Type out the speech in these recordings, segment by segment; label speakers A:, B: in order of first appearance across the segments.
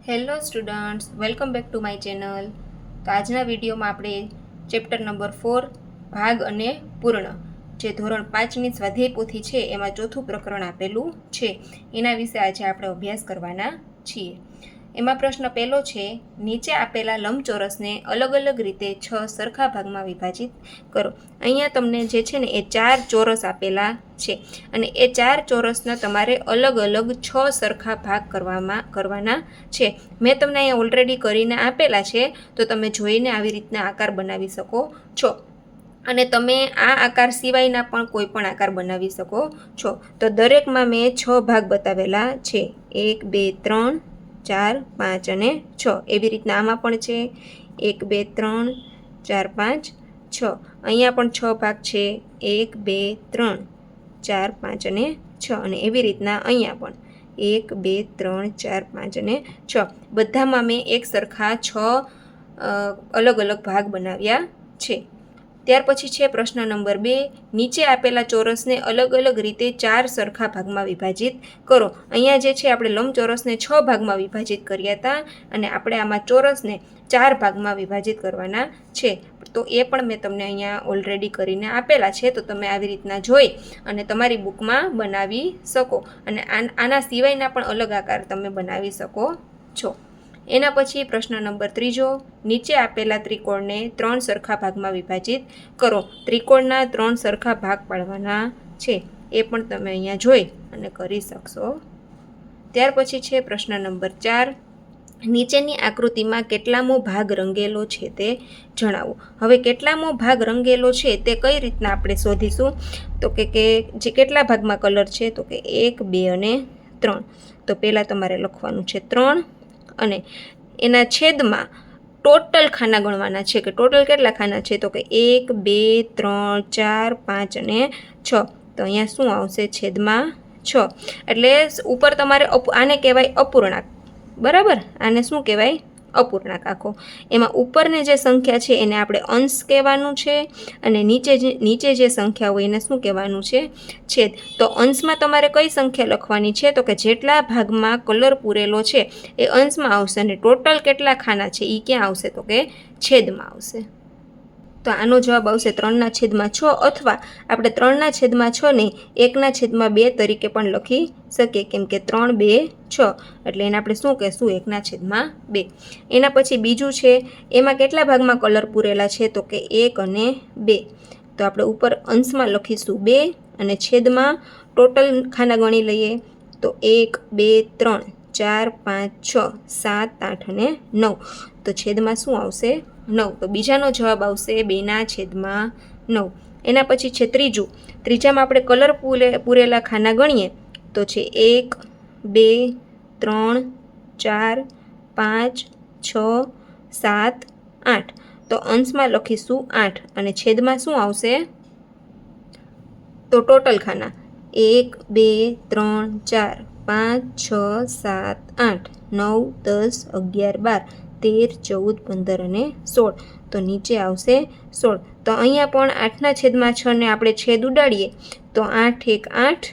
A: Hello students, welcome back to my channel. તો આજના વિડીયોમાં આપણે ચેપ્ટર નંબર 4 ભાગ અને પૂર્ણ જે ધોરણ 5ની સ્વાધ્યાય પોથી છે એમાં ચોથું પ્રકરણ આપેલું છે એના વિશે આજે આપણે અભ્યાસ કરવાના છીએ. એમાં પ્રશ્ન પહેલો છે, નીચે આપેલા લંબચોરસને અલગ અલગ રીતે 6 સરખા ભાગમાં વિભાજિત કરો. અહીંયા તમને જે છે ને એ 4 ચોરસ આપેલા છે અને એ 4 ચોરસના તમારે અલગ અલગ 6 સરખા ભાગ કરવાના છે. મેં તમને અહીંયા ઓલરેડી કરીને આપેલા છે, તો તમે જોઈને આવી રીતના આકાર બનાવી શકો છો અને તમે આ આકાર સિવાયના પણ કોઈ પણ આકાર બનાવી શકો છો. તો દરેકમાં મેં 6 ભાગ બતાવેલા છે, 1 2 3 4 5 અને 6. એવી રીતના આમાં પણ છે 1 2 3 4 5 6. અહીંયા પણ 6 ભાગ છે, 1 2 3 4 5 અને 6. અને એવી રીતના અહીંયા પણ 1 2 3 4 5 અને 6. બધામાં મેં એક સરખા 6 અલગ અલગ ભાગ બનાવ્યા છે. ત્યાર પછી છે પ્રશ્ન નંબર 2, નીચે આપેલા ચોરસને અલગ અલગ રીતે 4 સરખા ભાગમાં વિભાજિત કરો. અહીંયા જે છે આપણે લંબચોરસને 6 ભાગમાં વિભાજિત કર્યા હતા અને આપણે આમાં ચોરસને 4 ભાગમાં વિભાજિત કરવાના છે. તો એ પણ મેં તમને અહીંયા ઓલરેડી કરીને આપેલા છે, તો તમે આવી રીતના જોઈ અને તમારી બુકમાં બનાવી શકો અને આના સિવાયના પણ અલગ આકાર તમે બનાવી શકો છો. એના પછી પ્રશ્ન નંબર 3, નીચે આપેલા ત્રિકોણને 3 સરખા ભાગમાં વિભાજિત કરો. ત્રિકોણના 3 સરખા ભાગ પાડવાના છે, એ પણ તમે અહીંયા જોઈ અને કરી શકશો. ત્યાર પછી છે પ્રશ્ન નંબર 4, નીચેની આકૃતિમાં કેટલામો ભાગ રંગેલો છે તે જણાવો. હવે કેટલામો ભાગ રંગેલો છે તે કઈ રીતના આપણે શોધીશું? તો કે જે કેટલા ભાગમાં કલર છે, તો કે 1 2 અને 3. તો પહેલાં તમારે લખવાનું છે 3 અને એના છેદમાં ટોટલ ખાના ગણવાના છે કે ટોટલ કેટલા ખાના છે, તો કે 1 2 3 4 5 અને 6. તો અહીંયા શું આવશે? છેદમાં 6. એટલે ઉપર તમારે આને કહેવાય અપૂર્ણાંક, બરાબર? આને શું કહેવાય? અપૂર્ણાંક આખો. એમાં ઉપરની જે સંખ્યા છે એને આપણે અંશ કહેવાનું છે અને નીચે જે સંખ્યા હોય એને શું કહેવાનું છે? છેદ. તો અંશમાં તમારે કઈ સંખ્યા લખવાની છે, તો કે જેટલા ભાગમાં કલર પૂરેલો છે એ અંશમાં આવશે અને ટોટલ કેટલા ખાના છે એ ક્યાં આવશે, તો કે છેદમાં આવશે. તો આનો જવાબ આવશે 3/6 અથવા આપણે 3/6 નહીં 1/2 તરીકે પણ લખી શકીએ, કેમ કે 3 2 6 એટલે એને આપણે શું કહેશું? 1/2. એના પછી બીજું છે, એમાં કેટલા ભાગમાં કલર પૂરેલા છે, તો કે 1 અને 2. તો આપણે ઉપર અંશમાં લખીશું 2 અને છેદમાં ટોટલ ખાના ગણી લઈએ તો 1 2 3 4 5 6 7 8 અને 9. તો છેદમાં શું આવશે? 9. તો બીજાનો જવાબ આવશે 2/9. એના પછી છે ત્રીજામાં આપણે કલર પૂરેલા ખાના ગણીએ તો છે 1 2 3 4 5 6 7 8. તો અંશમાં લખીશું 8 અને છેદમાં શું આવશે? તો ટોટલ ખાના 1 2 3 4 5 6 7 8 9 10 11 12 13 14 15 અને 16. તો નીચે આવશે 16. તો અહીંયા પણ 8/6 ને આપણે છેદ ઉડાડીએ તો 8 1 8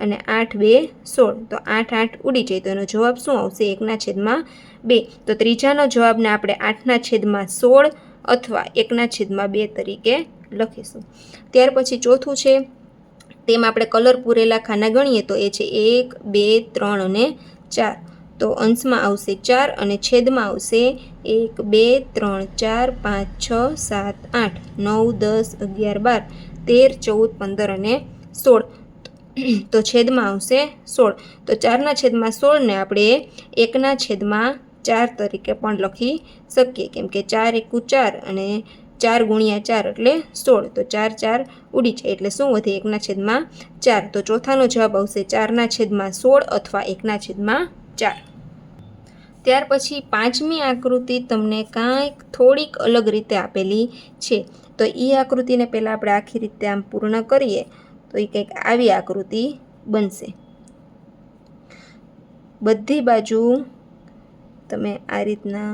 A: અને 8 2 16. તો 8 8 ઉડી જાય, તો એનો જવાબ શું આવશે? 1/2. તો ત્રીજાનો જવાબને આપણે 8/16 અથવા 1/2 તરીકે લખીશું. ત્યાર પછી ચોથું છે, તેમાં આપણે કલર પૂરેલા ખાના ગણીએ તો એ છે 1 2 3 અને 4. તો અંશમાં આવશે 4 અને છેદમાં આવશે 1 2 3 4 5 6 7 8 9 10 11 12 13 14 15 અને 16. તો છેદમાં આવશે 16. તો 4/16 ને આપણે 1/4 તરીકે પણ લખી શકીએ, કેમ કે 4 1 4 અને 4 × 4 એટલે 16. તો 4 4 ઉડી જાય એટલે શું વધે? 1/4. તો ચોથાનો જવાબ આવશે 4/16 અથવા 1/4. ત્યાર પછી પાંચમી આકૃતિ તમને કાંઈક થોડીક અલગ રીતે આપેલી છે. તો એ આકૃતિને પહેલાં આપણે આખી રીતે આમ પૂર્ણ કરીએ તો એ કંઈક આવી આકૃતિ બનશે. બધી બાજુ તમે આ રીતના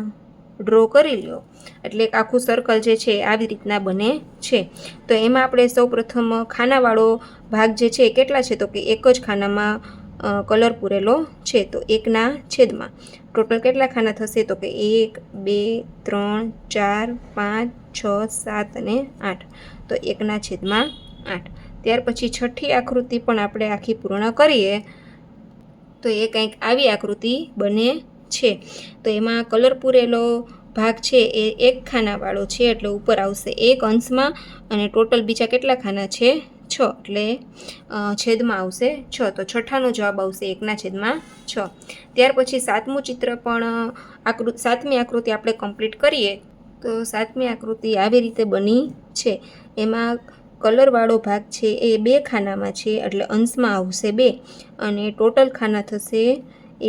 A: ડ્રો કરી લો એટલે એક આખું સર્કલ જે છે આવી રીતના બને છે. તો એમાં આપણે સૌપ્રથમ ખાનાવાળો ભાગ જે છે એ કેટલા છે, તો કે એક જ ખાનામાં કલર પૂરેલો છે. તો 1ના છેદમાં ટોટલ કેટલા ખાના થશે? તો કે 1 2 3 4 5 6 7 અને 8. તો 1ના છેદમાં 8. ત્યાર પછી છઠ્ઠી આકૃતિ પણ આપણે આખી પૂર્ણ કરીએ તો એ કંઈક આવી આકૃતિ બને છે. તો એમાં કલર પૂરેલો ભાગ છે એ 1 ખાનાવાળો છે, એટલે ઉપર આવશે 1 અંશમાં, અને ટોટલ બીજા કેટલા ખાના છે? 6, એટલે છેદમાં આવશે 6. તો છઠ્ઠાનો જવાબ આવશે 1ના છેદમાં 6. ત્યાર પછી સાતમું ચિત્ર પણ સાતમી આકૃતિ આપણે કમ્પ્લીટ કરીએ તો સાતમી આકૃતિ આવી રીતે બની છે. એમાં કલરવાળો ભાગ છે એ 2 ખાનામાં છે, એટલે અંશમાં આવશે 2, અને ટોટલ ખાના થશે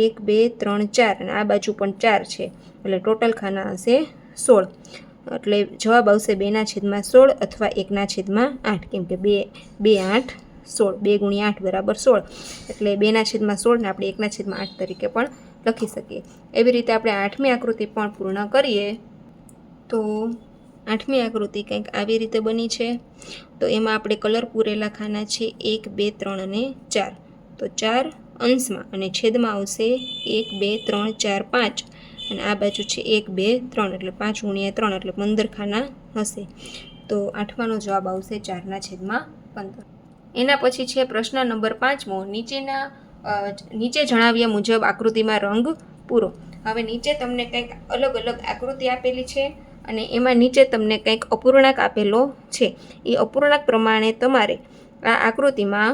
A: 1 2 3 4, અને આ બાજુ પણ 4 છે, એટલે ટોટલ ખાના હશે 16. એટલે જવાબ આવશે 2ના છેદમાં 16 અથવા 1ના છેદમાં 8, કેમ કે 2 8 16, 2 × 8 બરાબર 16, એટલે 2ના છેદમાં 16 ને આપણે 1ના છેદમાં 8 તરીકે પણ લખી શકીએ. એવી રીતે આપણે 8મી આકૃતિ પણ પૂર્ણ કરીએ તો 8મી આકૃતિ કંઈક આવી રીતે બની છે. તો એમાં આપણે કલર પૂરેલા ખાના છે 1 2 3 અને 4. તો 4 અંશમાં, અને છેદમાં આવશે 1 2 3 4 5, અને આ બાજુ છે 1 2 3, એટલે 5 × 3, એટલે 15 ખાના હશે. તો 8માનો જવાબ આવશે 4ના છેદમાં 15. એના પછી છે પ્રશ્ન નંબર 5મો. નીચે જણાવ્યા મુજબ આકૃતિમાં રંગ પૂરો. હવે નીચે તમને કંઈક અલગ અલગ આકૃતિ આપેલી છે, અને એમાં નીચે તમને કંઈક અપૂર્ણાંક આપેલો છે. એ અપૂર્ણાંક પ્રમાણે તમારે આ આકૃતિમાં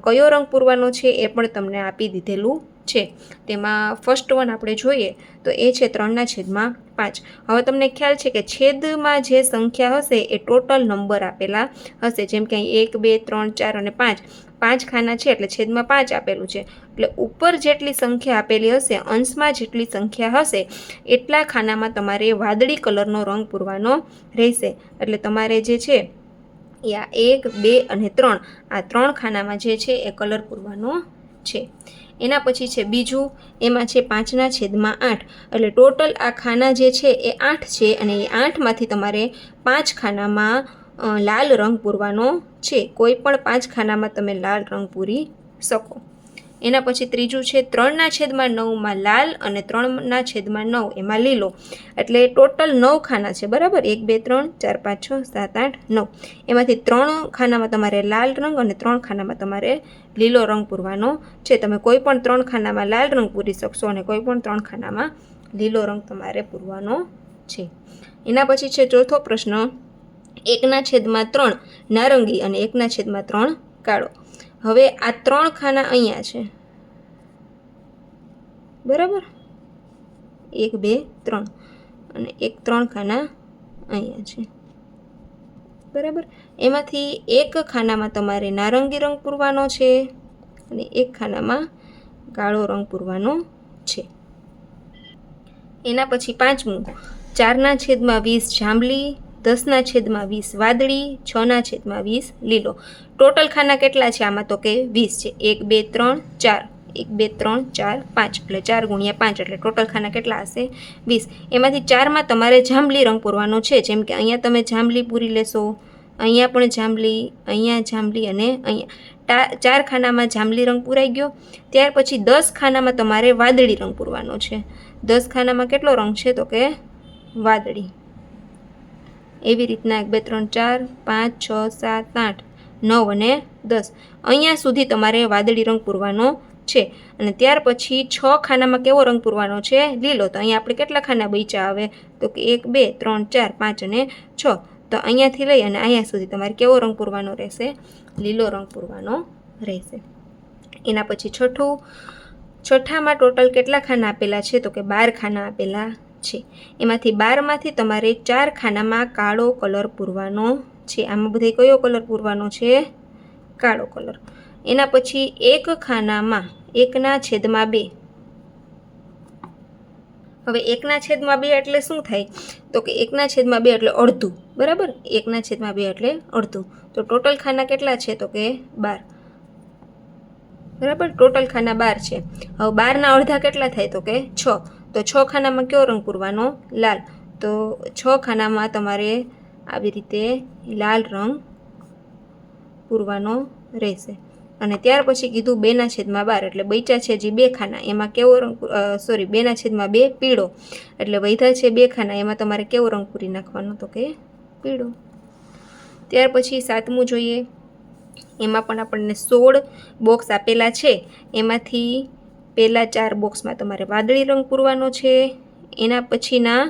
A: કયો રંગ પૂરવાનો છે એ પણ તમને આપી દીધેલું છે. તેમાં ફર્સ્ટ વન આપણે જોઈએ તો એ છે 3ના છેદમાં 5. હવે તમને ખ્યાલ છે કે છેદમાં જે સંખ્યા હશે એ ટોટલ નંબર આપેલા હશે. જેમ કે અહીં 1 2 3 4 અને 5, 5 ખાના છે, એટલે છેદમાં 5 આપેલું છે. એટલે ઉપર જેટલી સંખ્યા આપેલી હશે, અંશમાં જેટલી સંખ્યા હશે, એટલા ખાનામાં તમારે વાદળી કલરનો રંગ પૂરવાનો રહેશે. એટલે તમારે જે છે એ આ 1 2 અને 3, આ 3 ખાનામાં જે છે એ કલર પૂરવાનો છે. એના પછી છે બીજું, એમાં છે 5ના છેદમાં 8. એટલે ટોટલ આ ખાના જે છે એ 8 છે, અને એ 8માંથી તમારે 5 ખાનામાં લાલ રંગ પૂરવાનો છે. કોઈ પણ 5 ખાનામાં તમે લાલ રંગ પૂરી શકો. એના પછી ત્રીજું છે 3ના છેદમાં 9માં લાલ, અને 3ના છેદમાં 9 એમાં લીલો. એટલે ટોટલ 9 ખાના છે, બરાબર? 1 2 3 4 5 6 7 8 9. એમાંથી 3 ખાનામાં તમારે લાલ રંગ અને 3 ખાનામાં તમારે લીલો રંગ પૂરવાનો છે. તમે કોઈ પણ 3 ખાનામાં લાલ રંગ પૂરી શકશો, અને કોઈ પણ 3 ખાનામાં લીલો રંગ તમારે પૂરવાનો છે. એના પછી છે ચોથો પ્રશ્ન. 1ના છેદમાં 3 નારંગી અને 1ના છેદમાં 3 કાળો. હવે આ 3 ખાના અહીંયા છે, બરાબર? 1 2 3, અને 3 ખાના અહીંયા છે, બરાબર? એમાંથી એક ખાનામાં તમારે નારંગી રંગ પૂરવાનો છે, અને એક ખાનામાં કાળો રંગ પૂરવાનો છે. એના પછી પાંચમું, 4ના છેદમાં 20 જાંબલી, 10ના છેદમાં 20 વાદળી, 6ના છેદમાં 20 લીલો. ટોટલ ખાના કેટલા છે આમાં? તો કે 20 છે. 1 2 3 4, 1 2 3 4 5, એટલે 4 × 5, એટલે ટોટલ ખાના કેટલા હશે? 20. એમાંથી 4માં તમારે જાંબલી રંગ પૂરવાનો છે. જેમ કે અહીંયા તમે જાંબલી પૂરી લેશો, અહીંયા પણ જાંબલી, અહીંયા જાંબલી, અને અહીંયા 4 ખાનામાં જાંબલી રંગ પૂરાઈ ગયો. ત્યાર પછી 10 ખાનામાં તમારે વાદળી રંગ પૂરવાનો છે. 10 ખાનામાં કેટલો રંગ છે? તો કે વાદળી. એવી રીતના 1 2 3 4 5 6 7 8 9 અને 10, અહીંયા સુધી તમારે વાદળી રંગ પૂરવાનો છે. અને ત્યાર પછી 6 ખાનામાં કેવો રંગ પૂરવાનો છે? લીલો. તો અહીંયા આપણે કેટલા ખાના બચ્યા આવે? તો કે 1 2 3 4 5 અને 6. તો અહીંયાથી લઈ અને અહીંયા સુધી તમારે કેવો રંગ પૂરવાનો રહેશે? લીલો રંગ પૂરવાનો રહેશે. એના પછી છઠ્ઠામાં ટોટલ કેટલા ખાના આપેલા છે? તો કે 12 ખાના આપેલા છે. એમાંથી 12માંથી તમારે 4 ખાનામાં કાળો કલર પૂરવાનો છે. આમાં બધે કયો કલર પૂરવાનો છે? કાળો કલર. એના પછી એક ખાનામાં 1ના છેદમાં 2. હવે 1ના છેદમાં 2 એટલે શું થાય? તો કે 1ના છેદમાં 2 એટલે અડધું, બરાબર? 1ના છેદમાં 2 એટલે અડધું. તો ટોટલ ખાના કેટલા છે? તો કે 12, બરાબર? ટોટલ ખાના 12 છે. હવે 12ના અડધા કેટલા થાય? તો કે 6. તો 6 ખાનામાં કયો રંગ પૂરવાનો? લાલ. તો 6 ખાનામાં તમારે આવી રીતે લાલ રંગ પૂરવાનો રહેશે. અને ત્યાર પછી કીધું 2/12 એટલે બચ્યા છે જે 2 ખાના, એમાં કેવો રંગ 2/2 પીળો, એટલે વધ્યા છે 2 ખાના, એમાં તમારે કેવો રંગ પૂરી નાખવાનો, તો કે પીળો. ત્યાર પછી 7મું જોઈએ. એમાં પણ આપણને 16 બોક્સ આપેલા છે, એમાંથી પહેલા 4 બોક્સમાં તમારે વાદળી રંગ પૂરવાનો છે. એના પછીના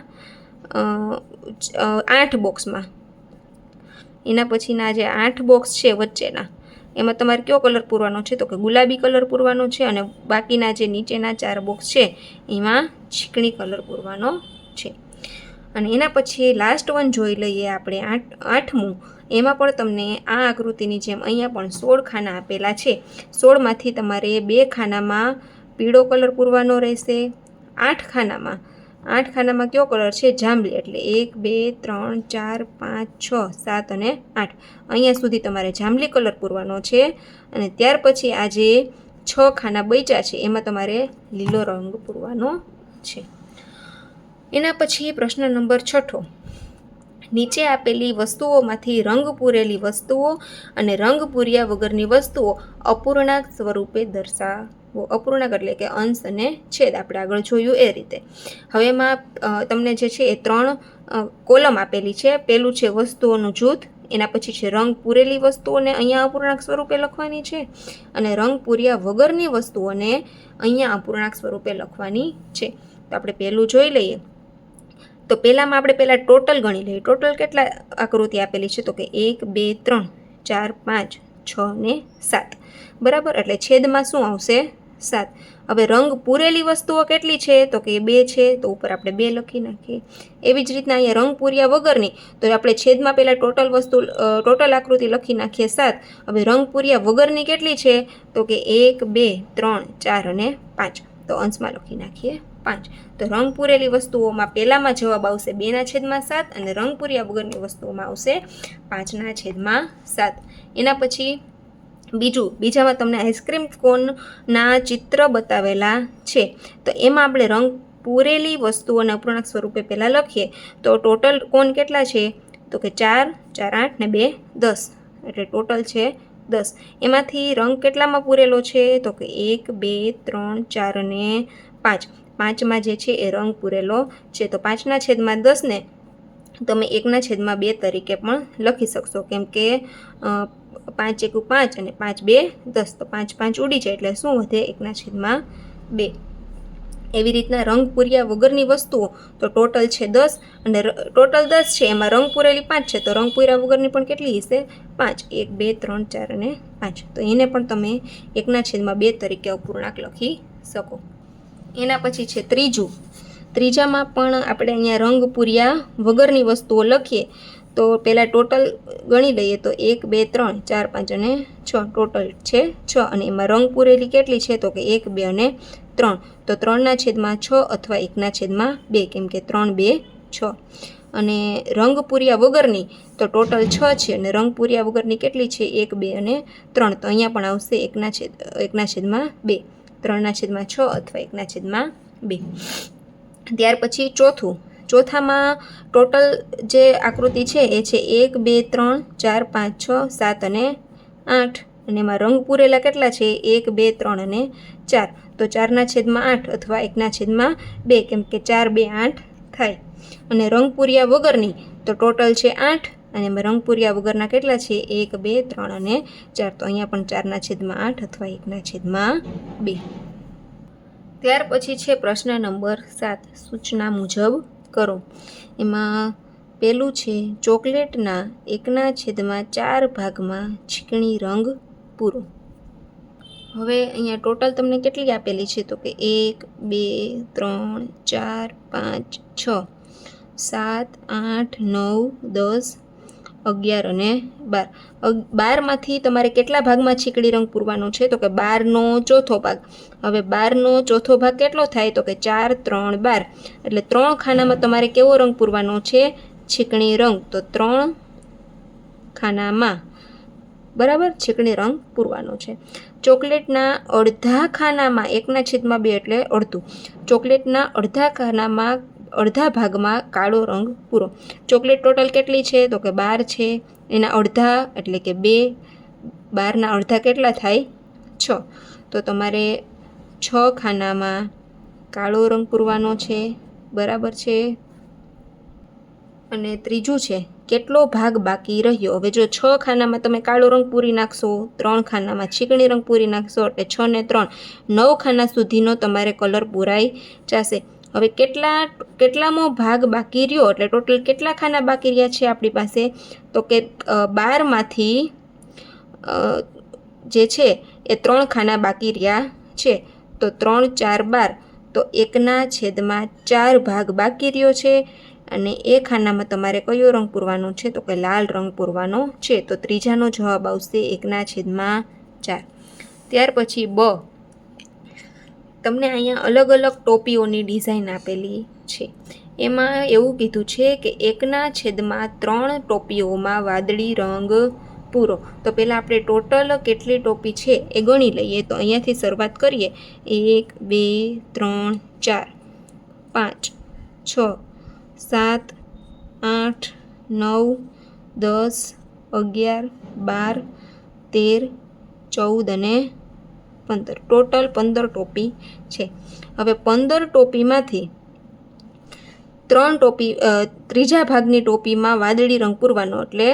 A: 8 બોક્સમાં, એના પછીના જે 8 બોક્સ છે વચ્ચેના, એમાં તમારે કયો કલર પૂરવાનો છે, તો કે ગુલાબી કલર પૂરવાનો છે. અને બાકીના જે નીચેના 4 બોક્સ છે એમાં ચીકણી કલર પૂરવાનો છે. અને એના પછી લાસ્ટ વન જોઈ લઈએ આપણે 8મું. એમાં પણ તમને આ આકૃતિની જેમ અહીંયા પણ 16 ખાના આપેલા છે. 16માંથી તમારે 2 ખાનામાં પીળો કલર પૂરવાનો રહેશે. 8 ખાનામાં કયો કલર છે, જાંબલી, એટલે 1 2 3 4 5 6 7 અને 8, અહીંયા સુધી તમારે જાંબલી કલર પૂરવાનો છે. અને ત્યાર પછી આ જે 6 ખાના બચ્યા છે એમાં તમારે લીલો રંગ પૂરવાનો છે. એના પછી પ્રશ્ન નંબર 6. નીચે આપેલી વસ્તુઓમાંથી રંગ પૂરેલી વસ્તુઓ અને રંગ પૂર્યા વગરની વસ્તુઓ અપૂર્ણાંક સ્વરૂપે દર્શાવો. અપૂર્ણાંક એટલે કે અંશ અને છેદ, આપણે આગળ જોયું એ રીતે. હવે એમાં તમને જે છે એ 3 કોલમ આપેલી છે. પહેલું છે વસ્તુઓનું જૂથ, એના પછી છે રંગ પૂરેલી વસ્તુઓને અહીંયા અપૂર્ણાંક સ્વરૂપે લખવાની છે, અને રંગ પૂર્યા વગરની વસ્તુઓને અહીંયા અપૂર્ણાંક સ્વરૂપે લખવાની છે. તો આપણે પહેલું જોઈ લઈએ. તો પહેલામાં આપણે પહેલાં ટોટલ ગણી લઈએ. ટોટલ કેટલા આકૃતિ આપેલી છે, તો કે 1 2 3 4 5 6 ને 7, બરાબર. એટલે છેદમાં શું આવશે, 7. હવે રંગ પૂરેલી વસ્તુઓ કેટલી છે, તો કે 2 છે, તો ઉપર આપણે 2 લખી નાખીએ. એવી જ રીતના અહીંયા રંગ પૂર્યા વગરની, તો આપણે છેદમાં પહેલાં ટોટલ આકૃતિ લખી નાખીએ 7. હવે રંગ પૂર્યા વગરની કેટલી છે, તો કે 1 2 3 4 અને 5, તો અંશમાં લખી નાખીએ 5. તો રંગ પૂરેલી વસ્તુઓમાં પહેલામાં જવાબ આવશે 2/7, અને રંગ પૂર્યા વગરની વસ્તુઓમાં આવશે 5/7. એના પછી બીજામાં તમને આઈસ્ક્રીમ કોનના ચિત્ર બતાવેલા છે. તો એમાં આપણે રંગ પૂરેલી વસ્તુઓના અપૂર્ણાંક સ્વરૂપે પહેલાં લખીએ. તો ટોટલ કોન કેટલા છે, તો કે 4 4 8 ને 2 10, એટલે ટોટલ છે 10. એમાંથી રંગ કેટલામાં પૂરેલો છે, તો કે 1 2 3 4 અને 5. 5માં જે છે એ રંગ પૂરેલો છે. તો 5/10 ને તમે 1/2 તરીકે પણ લખી શકશો, કેમ કે 5 1 5 અને 5 2 10, તો 5 5 ઉડી જાય, એટલે શું વધે, 1/2. એવી રીતના રંગ પૂર્યા વગરની વસ્તુઓ, તો ટોટલ છે 10, અને ટોટલ 10 છે, એમાં રંગ પૂરેલી 5 છે, તો રંગ પૂર્યા વગરની પણ કેટલી હશે, 5. 1 2 3 4 અને 5, તો એને પણ તમે 1/2 તરીકે અપૂર્ણાંક લખી શકો. એના પછી છે ત્રીજામાં પણ આપણે અહીંયા રંગ પૂર્યા વગરની વસ્તુઓ લખીએ. તો પહેલાં ટોટલ ગણી લઈએ. તો 1 2 3 4 5 અને 6, ટોટલ છે 6, અને એમાં રંગ પૂરેલી કેટલી છે, તો કે 1 2 અને 3, તો 3/6 અથવા 1/2, કેમ કે 3 2 6. અને રંગ પૂર્યા વગરની તો ટોટલ 6 છે, અને રંગ પૂર્યા વગરની કેટલી છે, 1 2 અને 3, તો અહીંયા પણ આવશે 1/2, 3/6 અથવા 1/2. ત્યાર પછી ચોથામાં ટોટલ જે આકૃતિ છે એ છે 1 2 3 4 5 6 7 અને 8, અને એમાં રંગ પૂરેલા કેટલા છે, 1 2 3 અને 4, તો 4/8 અથવા 1/2, કેમ કે 4 2 8 થાય. અને રંગ પૂર્યા વગરની તો ટોટલ છે 8, અને એમાં રંગ પૂર્યા વગરના કેટલા છે, 1 2 3 અને 4, તો અહીંયા પણ 4/8 અથવા 1/2. ત્યાર પછી છે પ્રશ્ન નંબર 7, સૂચના મુજબ કરો. એમાં પહેલું છે ચોકલેટના 1/4 ભાગમાં ચીકણી રંગ પૂરો. હવે અહીંયા ટોટલ તમને કેટલી આપેલી છે, તો કે 1 2 3 4 5 6 7 8 9 10 11 અને 12. 12માંથી તમારે કેટલા ભાગમાં ચીકણી રંગ પૂરવાનો છે, તો કે 12નો ચોથો ભાગ. હવે 12નો ચોથો ભાગ કેટલો થાય, તો કે 4 3 12, એટલે 3 ખાનામાં તમારે કેવો રંગ પૂરવાનો છે, ચીકણી રંગ. તો 3 ખાનામાં, બરાબર, ચીકણી રંગ પૂરવાનો છે. ચોકલેટના અડધા ખાનામાં 1/2 એટલે અડધું. ચોકલેટના અડધા ખાનામાં અડધા ભાગમાં કાળો રંગ પૂરો. ચોકલેટ ટોટલ કેટલી છે, તો કે 12 છે, એના અડધા એટલે કે 2, 12ના અડધા કેટલા થાય, 6 તો તમારે 6 ખાનામાં કાળો રંગ પૂરવાનો છે, બરાબર છે. અને ત્રીજું છે કેટલો ભાગ બાકી રહ્યો. હવે જો 6 ખાનામાં તમે કાળો રંગ પૂરી નાખશો, 3 ખાનામાં ચીકણી રંગ પૂરી નાખશો એટલે 6 ને 3 9 ખાના સુધીનો તમારે કલર પૂરાઈ જશે. હવે કેટલામો ભાગ બાકી રહ્યો એટલે ટોટલ કેટલા ખાના બાકી રહ્યા છે આપણી પાસે, તો કે 12માંથી જે છે એ 3 ખાના બાકી રહ્યા છે. તો 3 4 12 તો 1/4 ભાગ બાકી રહ્યો છે. અને એ ખાનામાં તમારે કયો રંગ પૂરવાનો છે, તો કે લાલ રંગ પૂરવાનો છે. તો ત્રીજાનો જવાબ આવશે 1/4. ત્યાર પછી બ, તમને અહીંયા અલગ અલગ ટોપીઓની ડિઝાઇન આપેલી છે. એમાં એવું કીધું છે કે 1/3 ટોપીઓમાં વાદળી રંગ પૂરો. તો પહેલાં આપણે ટોટલ કેટલી ટોપી છે એ ગણી લઈએ. તો અહીંયાથી શરૂઆત કરીએ. 1 2 3 4 5 6 7 8 9 10 11 12 13 14 અને 15 ટોટલ 15 ટોપી છે. હવે 15 ટોપીમાંથી 3 ટોપી ત્રીજા ભાગની ટોપીમાં વાદળી રંગ પૂરવાનો એટલે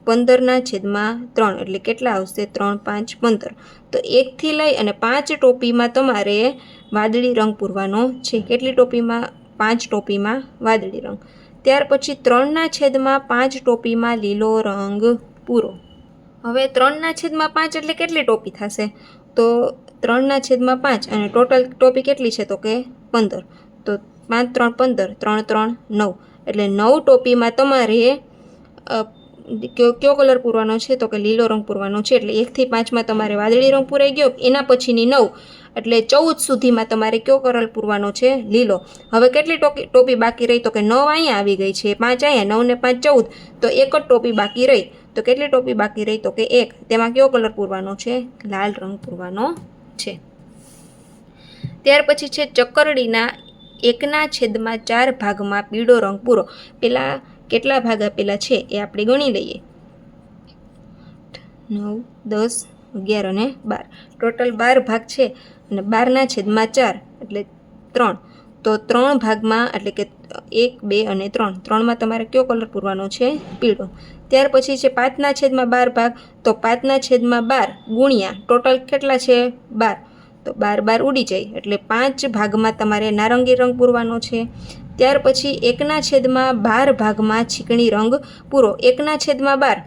A: 15/3 એટલે કેટલા આવશે, 3 5 15. તો 1 થી લઈ અને 5 ટોપીમાં તમારે વાદળી રંગ પૂરવાનો છે. કેટલી ટોપીમાં, 5 ટોપીમાં વાદળી રંગ. ત્યાર પછી 3/5 ટોપીમાં લીલો રંગ પૂરો. હવે 3/5 એટલે કેટલી ટોપી થશે, તો 3/5 અને ટોટલ ટોપી કેટલી છે, તો કે 15. તો 5 3 15, 3 3 9 એટલે 9 ટોપીમાં તમારે કયો કલર પૂરવાનો છે, તો કે લીલો રંગ પૂરવાનો છે. એટલે 1 થી 5માં તમારે વાદળી રંગ પૂરાઈ ગયો. એના પછીની 9 એટલે 14 સુધીમાં તમારે કયો કલર પૂરવાનો છે, લીલો. હવે કેટલી ટોપી બાકી રહી, તો કે 9 અહીંયા આવી ગઈ છે, 5 અહીંયા, 9 ને 5 14, તો એક જ ટોપી બાકી રહી. તો કેટલી ટોપી બાકી રહી, તો કે 1. તેમાં કયો કલર પૂરવાનો છે, લાલ રંગ પૂરવાનો છે. ત્યાર પછી છે ચક્કરડીના 1/4 ભાગમાં પીળો રંગ પૂરો. પેલા કેટલા ભાગ આપેલા છે એ આપણે ગણી લઈએ. 9 10 11 અને 12 ટોટલ 12 ભાગ છે. અને 12/4 એટલે 3. તો 3 ભાગમાં એટલે કે 1 2 અને 3 3માં તમારે કયો કલર પૂરવાનો છે, પીળો. ત્યાર પછી છે 5/12 ભાગ. તો 5/12 ગુણ્યા ટોટલ કેટલા છે, 12. તો 12 12 ઉડી જાય એટલે 5 ભાગમાં તમારે નારંગી રંગ પૂરવાનો છે. ત્યાર પછી 1/12 ભાગમાં ચીકણી રંગ પૂરો. 1/12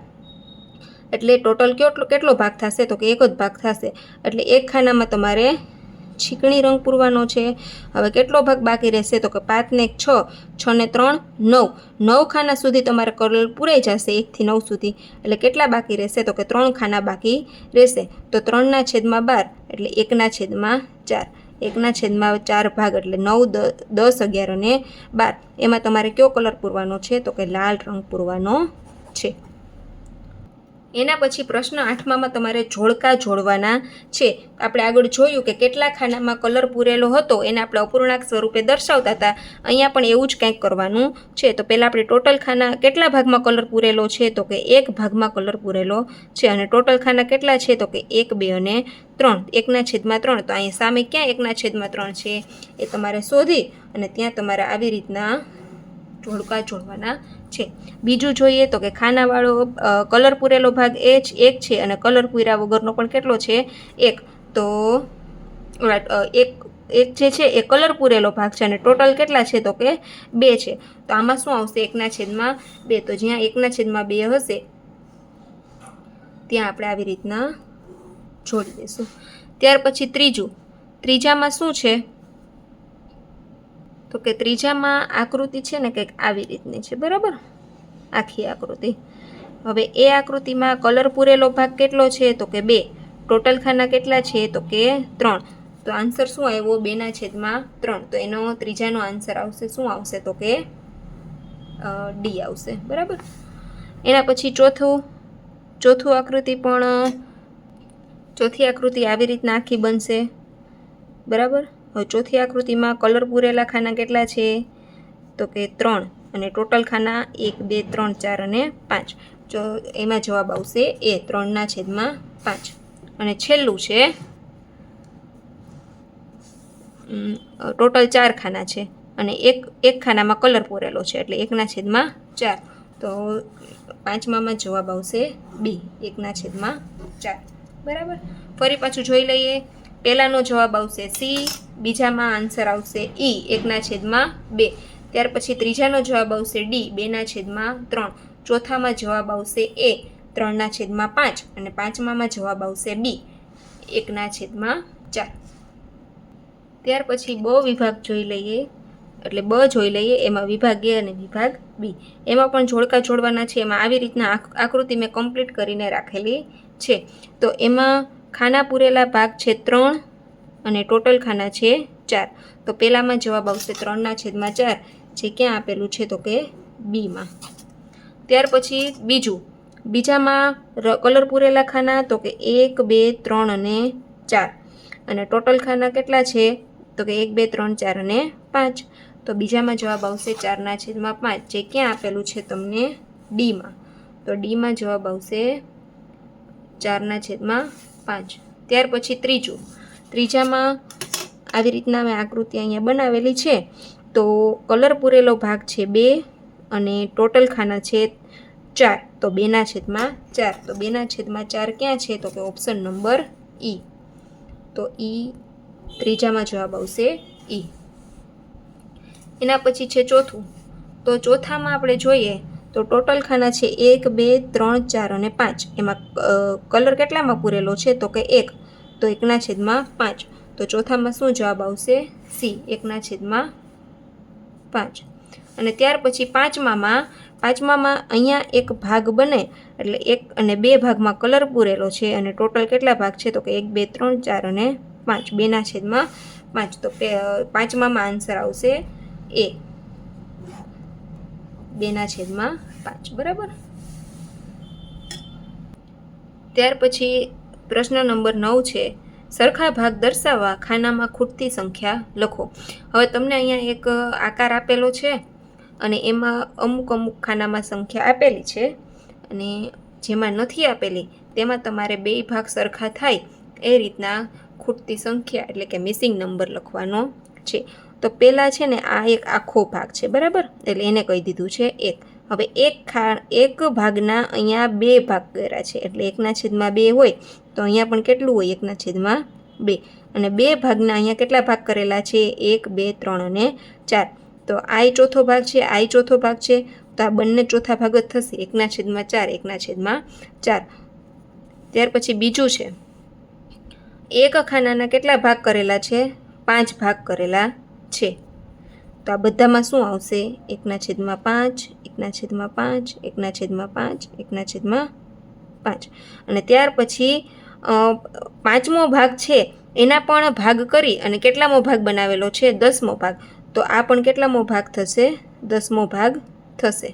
A: એટલે ટોટલ કેટલો ભાગ થશે, તો કે એક જ ભાગ થશે. એટલે એક ખાનામાં તમારે ચીકણી રંગ પૂરવાનો છે. હવે કેટલો ભાગ બાકી રહેશે, તો કે 5 ને 1 6, 6 ને 3 9. 9 ખાના સુધી તમારે કલર પૂરાઈ જશે, 1 થી 9 સુધી. એટલે કેટલા બાકી રહેશે, તો કે 3 ખાના બાકી રહેશે. તો 3/12 એટલે 1/4. 1/4 ભાગ એટલે 9 10 11 અને 12. એમાં તમારે કયો કલર પૂરવાનો છે, તો કે લાલ રંગ પૂરવાનો છે. એના પછી પ્રશ્ન 8માં તમારે જોડકા જોડવાના છે. આપણે આગળ જોયું કે કેટલા ખાનામાં કલર પૂરેલો હતો એને આપણે અપૂર્ણાંક સ્વરૂપે દર્શાવતા હતા. અહીંયા પણ એવું જ કંઈક કરવાનું છે. તો પહેલાં આપણે ટોટલ ખાના કેટલા ભાગમાં કલર પૂરેલો છે, તો કે 1 ભાગમાં કલર પૂરેલો છે. અને ટોટલ ખાના કેટલા છે, તો કે 1 2 અને 3. 1/3. તો અહીંયા સામે ક્યાં 1/3 છે એ તમારે શોધી અને ત્યાં તમારે આવી રીતના જોડકા જોડવાના છે. બીજું જોઈએ તો કે ખાનાવાળો કલર પૂરેલો ભાગ એ જ 1 છે અને કલર પૂર્યા વગરનો પણ કેટલો છે, 1. તો એક જે છે એ કલર પૂરેલો ભાગ છે અને ટોટલ કેટલા છે, તો કે 2 છે. તો આમાં શું આવશે, 1/2. તો જ્યાં 1/2 હશે ત્યાં આપણે આવી રીતના જોડી દઈશું. ત્યાર પછી ત્રીજામાં શું છે, તો કે ત્રીજામાં આકૃતિ છે ને કંઈક આવી રીતની છે, બરાબર, આખી આકૃતિ. હવે એ આકૃતિમાં કલર પૂરેલો ભાગ કેટલો છે, તો કે 2. ટોટલ ખાના કેટલા છે, તો કે 3. તો આન્સર શું આવ્યો, 2/3. તો એનો ત્રીજાનો આન્સર આવશે શું આવશે, તો કે ડી આવશે, બરાબર. એના પછી ચોથું આકૃતિ પણ ચોથી આકૃતિ આવી રીતના આખી બનશે, બરાબર. હવે ચોથી આકૃતિમાં કલર પૂરેલા ખાના કેટલા છે, તો કે 3. અને ટોટલ ખાના 1 2 3 4 અને 5. એમાં જવાબ આવશે એ 3/5. અને છેલ્લું છે ટોટલ 4 ખાના છે અને એક ખાનામાં કલર પૂરેલો છે એટલે 1/4. તો પાંચમામાં જવાબ આવશે બી, 1/4. બરાબર. ફરી પાછું જોઈ લઈએ. પહેલાનો જવાબ આવશે સી, બીજામાં આન્સર આવશે ઈ, 1/2. ત્યાર પછી ત્રીજાનો જવાબ આવશે ડી, 2/3. ચોથામાં જવાબ આવશે એ, 3/5. અને પાંચમામાં જવાબ આવશે બી, 1/4. ત્યાર પછી બ વિભાગ જોઈ લઈએ, એટલે બ જોઈ લઈએ. એમાં વિભાગ એ અને વિભાગ બી. એમાં પણ જોડકા જોડવાના છે. એમાં આવી રીતના આકૃતિ મેં કમ્પ્લીટ કરીને રાખેલી છે. તો એમાં ખાના પૂરેલા ભાગ છે 3 અને ટોટલ ખાના છે 4. તો પહેલામાં જવાબ આવશે 3/4, જે ક્યાં આપેલું છે તો કે બીમાં. ત્યાર પછી બીજામાં કલર પૂરેલા ખાના તો કે 1, 2, 3 અને 4. અને ટોટલ ખાના કેટલા છે તો કે 1, 2, 3, 4 અને 5. તો બીજામાં જવાબ આવશે 4/5, જે ક્યાં આપેલું છે તમને ડીમાં. તો ડીમાં જવાબ આવશે 4/5. ત્યાર પછી ત્રીજામાં આવી રીતના મેં આકૃતિ અહીંયા બનાવેલી છે. તો કલર પૂરેલો ભાગ છે 2 અને ટોટલ ખાના છે 4. તો 2/4. તો 2/4 ક્યાં છે તો કે ઓપ્શન નંબર ઈ. તો ઈ ત્રીજામાં જવાબ આવશે ઈ. એના પછી છે ચોથું. તો ચોથામાં આપણે જોઈએ તો ટોટલ ખાના છે 1, 2, 3, 4 અને 5. એમાં કલર કેટલામાં પૂરેલો છે તો કે 1. તો 1/5. તો ચોથામાં શું જવાબ આવશે સી, 1/5. અને ત્યાર પછી પાંચમામાં અહીંયા એક ભાગ બને એટલે 1 અને 2 ભાગમાં કલર પૂરેલો છે. અને ટોટલ કેટલા ભાગ છે તો કે 1, 2, 3, 4 અને 5, 2/5. તો પાંચમામાં આન્સર આવશે એ, 2/5. બરાબર. ત્યાર પછી પ્રશ્ન નંબર 9 છે, સરખા ભાગ દર્શાવવા ખાનામાં ખૂટતી સંખ્યા લખો. હવે તમને અહીંયા એક આકાર આપેલો છે અને એમાં અમુક ખાનામાં સંખ્યા આપેલી છે અને જેમાં નથી આપેલી તેમાં તમારે 2 ભાગ સરખા થાય એ રીતના ખૂટતી સંખ્યા એટલે કે મિસિંગ નંબર લખવાનો છે. તો પહેલાં છે ને આ એક આખો ભાગ છે, બરાબર, એટલે એને કહી દીધું છે 1. હવે એક ભાગના અહીંયા 2 ભાગ કર્યા છે એટલે 1/2 હોય. તો અહીંયા પણ કેટલું હોય 1/2. અને 2 ભાગના અહીંયા કેટલા ભાગ કરેલા છે 1, 2, 3 અને 4. તો આ ચોથો ભાગ છે, આ ચોથો ભાગ છે. તો આ બંને ચોથા ભાગ જ થશે, 1/4, 1/4. ત્યાર પછી બીજું છે, એક ખાનાના કેટલા ભાગ કરેલા છે 5 ભાગ કરેલા છે. તો આ બધામાં શું આવશે 1/5, 1/5, 1/5, 1/5. અને ત્યાર પછી પાંચમો ભાગ છે એના પણ ભાગ કરી અને કેટલામો ભાગ બનાવેલો છે 10મો ભાગ. તો આ પણ કેટલામો ભાગ થશે 10મો ભાગ થશે.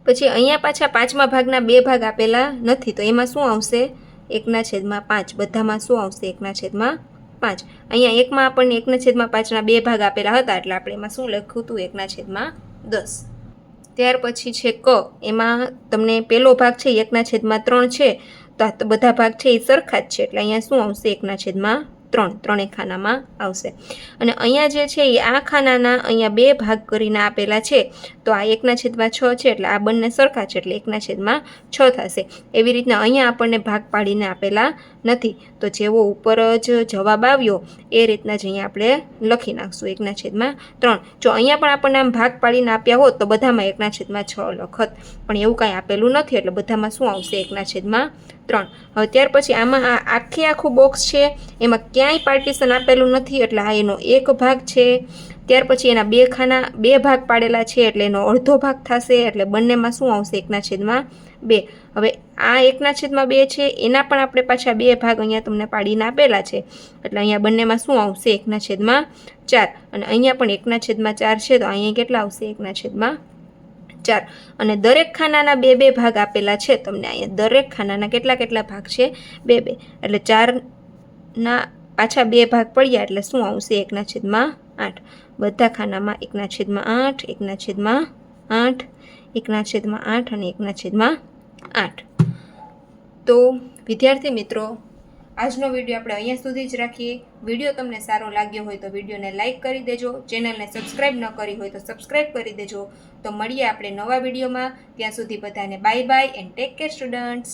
A: પછી અહીંયા પાછા પાંચમા ભાગના 2 ભાગ આપેલા નથી. તો એમાં શું આવશે 1/5. બધામાં શું આવશે 1/5. અહીંયા એકમાં આપણને 1/5ના 2 ભાગ આપેલા હતા એટલે આપણે એમાં શું લખ્યું હતું 1/10. ત્યાર પછી છે ક. એમાં તમને પહેલો ભાગ છે 1/3 છે. તો આ બધા ભાગ છે એ સરખા જ છે એટલે અહીંયા શું આવશે 1/3. ત્રણેય ખાનામાં આવશે. અને અહીંયા જે છે એ આ ખાનાના અહીંયા 2 ભાગ કરીને આપેલા છે. તો આ 1/6 છે એટલે આ બંને સરખા છે એટલે 1/6 થશે. એવી રીતના અહીંયા આપણને ભાગ પાડીને આપેલા નથી. તો જેવો ઉપર જ જવાબ આવ્યો એ રીતના જ અહીંયા આપણે લખી નાખશું 1/3. જો અહીંયા પણ આપણને આમ ભાગ પાડીને આપ્યા હોત તો બધામાં 1/6 લખત, પણ એવું કાંઈ આપેલું નથી એટલે બધામાં શું આવશે 1/3. હવે ત્યાર પછી આમાં આખું બોક્સ છે એમાં ક્યાંય પાર્ટીશન આપેલું નથી એટલે આ એનો એક ભાગ છે. ત્યાર પછી એના 2 ભાગ પાડેલા છે એટલે એનો અડધો ભાગ થશે એટલે બંનેમાં શું આવશે 1/2. હવે આ 1/2 છે એના પણ આપણે પાછા 2 ભાગ અહીંયા તમને પાડીને આપેલા છે એટલે અહીંયા બંનેમાં શું આવશે 1/4. અને અહીંયા પણ 1/4 છે તો અહીંયા કેટલા આવશે 1/4. અને દરેક ખાનાના 2 ભાગ આપેલા છે તમને અહીંયા. દરેક ખાનાના કેટલા ભાગ છે 2 એટલે 4ના પાછા 2 ભાગ પડ્યા એટલે શું આવશે 1/8. બધા ખાનામાં 1/8, 1/8, 1/8 અને 1/8. તો વિદ્યાર્થી મિત્રો, આજનો વિડીયો આપણે અહીંયા સુધી જ રાખીએ. વિડીયો તમને સારો લાગ્યો હોય તો વિડીયોને લાઇક કરી દેજો. ચેનલને સબસ્ક્રાઈબ ન કરી હોય તો સબસ્ક્રાઈબ કરી દેજો. તો મળીએ આપણે નવા વિડીયોમાં. ત્યાં સુધી બધાને bye bye and take care students.